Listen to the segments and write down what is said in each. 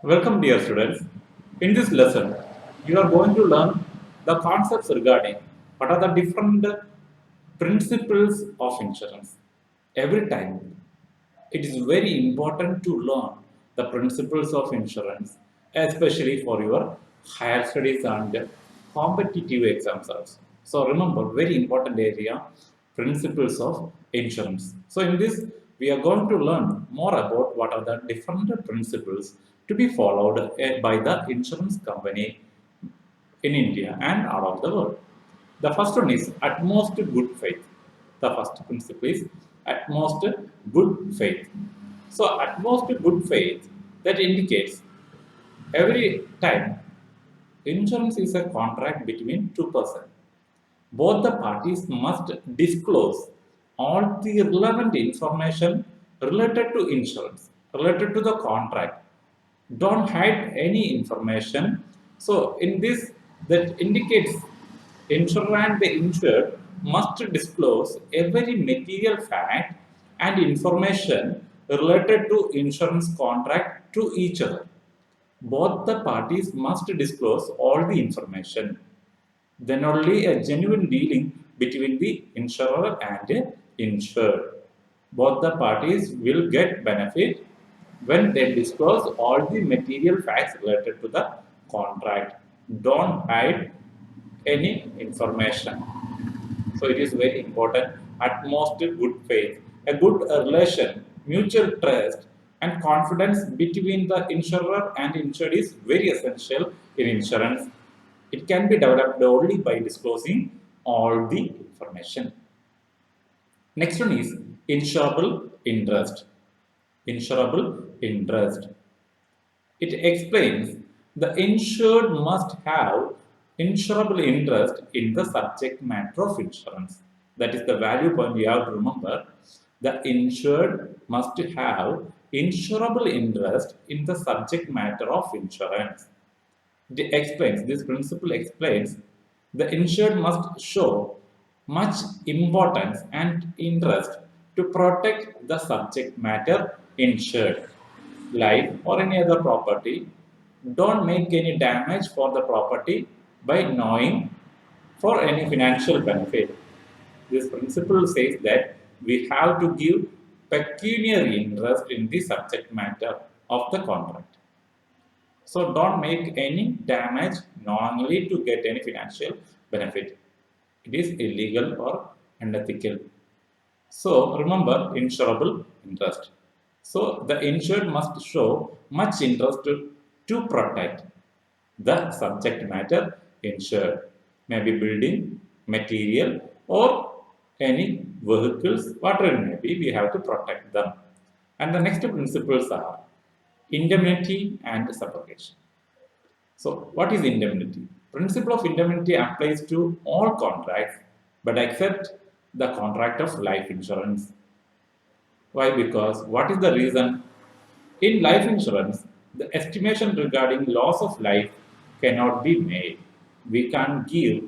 Welcome, dear students. In this lesson, you are going to learn the concepts regarding what are the different principles of insurance. Every time, it is very important to learn the principles of insurance, especially for your higher studies and competitive exams also. So remember, very important area, principles of insurance. So in this, we are going to learn more about what are the different principles to be followed by the insurance company in India and all over the world. The first one is utmost good faith. The first principle is utmost good faith. So, utmost good faith that indicates every time insurance is a contract between two persons. Both the parties must disclose all the relevant information related to insurance, related to the contract. Don't hide any information. So, in this, that indicates insurer and the insured must disclose every material fact and information related to insurance contract to each other. Both the parties must disclose all the information. Then only a genuine dealing between the insurer and insured. Both the parties will get benefit when they disclose all the material facts related to the contract. Don't hide any information. So it is very important. Utmost good faith, a good relation, mutual trust, and confidence between the insurer and insured is very essential in insurance. It can be developed only by disclosing all the information. Next one is insurable interest. Insurable interest. It explains the insured must have insurable interest in the subject matter of insurance. That is the value point we have to remember. The insured must have insurable interest in the subject matter of insurance. It explains, this principle explains the insured must show much importance and interest to protect the subject matter insured, life or any other property. Don't make any damage for the property by knowing for any financial benefit. This principle says that we have to give pecuniary interest in the subject matter of the contract. So don't make any damage knowingly to get any financial benefit. It is illegal or unethical. So remember insurable interest. So the insured must show much interest to protect the subject matter insured. Maybe building, material or any vehicles, whatever it may be, we have to protect them. And the next principles are indemnity and subrogation. So, what is indemnity? Principle of indemnity applies to all contracts, but except the contract of life insurance. Why? Because what is the reason? In life insurance, the estimation regarding loss of life cannot be made. We can't give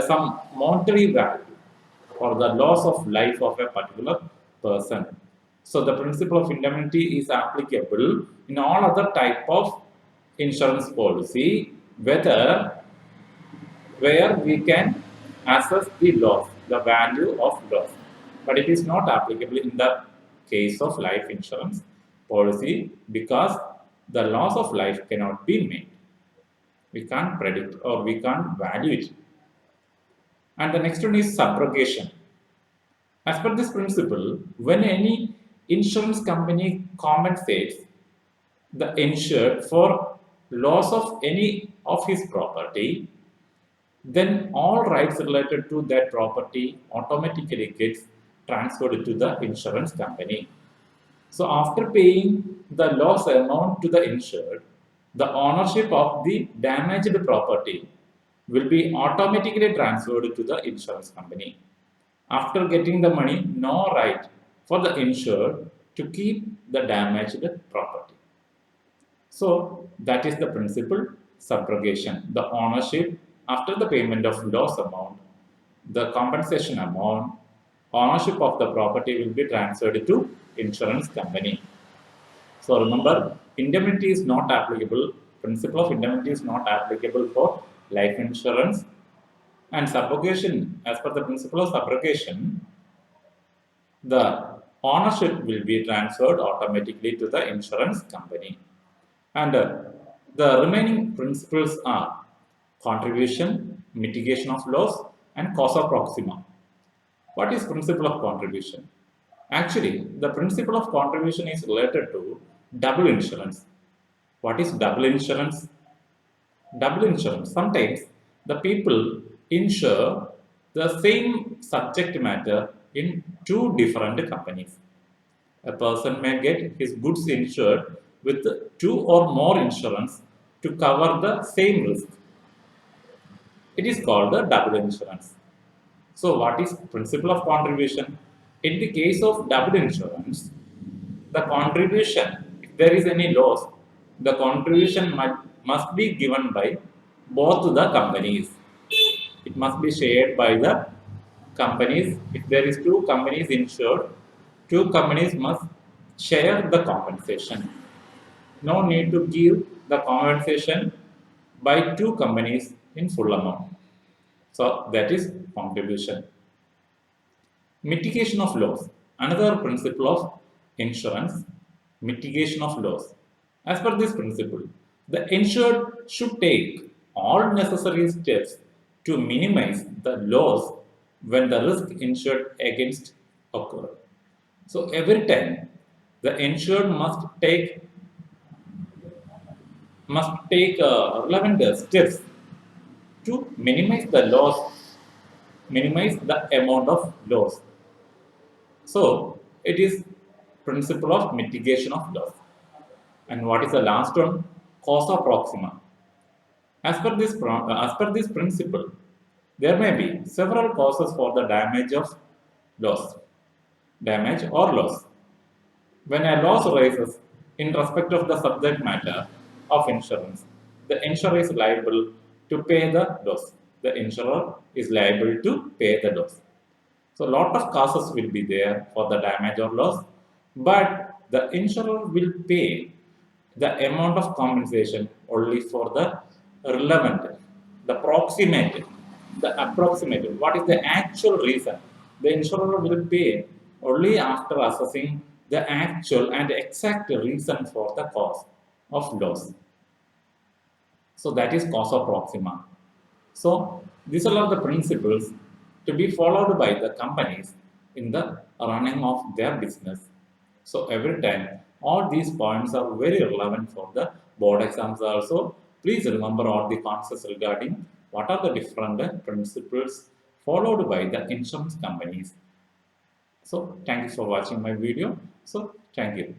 some monetary value for the loss of life of a particular person. So the principle of indemnity is applicable in all other type of insurance policy, whether where we can assess the loss, the value of loss. But it is not applicable in the case of life insurance policy because the loss of life cannot be made. We can't predict or we can't value it. And the next one is subrogation. As per this principle, when any insurance company compensates the insured for loss of any of his property, then all rights related to that property automatically gets transferred to the insurance company. So after paying the loss amount to the insured, the ownership of the damaged property will be automatically transferred to the insurance company. After getting the money, no right for the insured to keep the damaged property. So that is the principle subrogation. The ownership after the payment of loss amount, the compensation amount, ownership of the property will be transferred to insurance company. So remember, indemnity is not applicable, principle of indemnity is not applicable for life insurance, and subrogation, as per the principle of subrogation, the ownership will be transferred automatically to the insurance company. And the remaining principles are contribution, mitigation of loss, and causa proxima. What is principle of contribution? Actually, the principle of contribution is related to double insurance. What is double insurance? Double insurance. Sometimes the people insure the same subject matter in two different companies. A person may get his goods insured with two or more insurance to cover the same risk. It is called the double insurance. So what is principle of contribution? In the case of double insurance, the contribution, if there is any loss, the contribution must be given by both the companies. It must be shared by the companies. If there is two companies insured, two companies must share the compensation. No need to give the compensation by two companies in full amount. So that is contribution. Mitigation of loss. Another principle of insurance, mitigation of loss. As per this principle, the insured should take all necessary steps to minimize the loss when the risk insured against occur. So every time the insured must take relevant steps to minimize the loss, minimize the amount of loss. So it is principle of mitigation of loss. And what is the last one? Causa proxima. As per this principle, there may be several causes for the damage or loss. When a loss arises in respect of the subject matter of insurance, the insurer is liable to pay the loss. The insurer is liable to pay the loss. So, lot of causes will be there for the damage or loss, but the insurer will pay the amount of compensation only for the relevant, the approximate. What is the actual reason? The insurer will pay only after assessing the actual and exact reason for the cause of loss. So that is causa proxima. So these are all the principles to be followed by the companies in the running of their business. So every time all these points are very relevant for the board exams also. Please remember all the concepts regarding what are the different principles followed by the insurance companies. So thank you for watching my video. So thank you.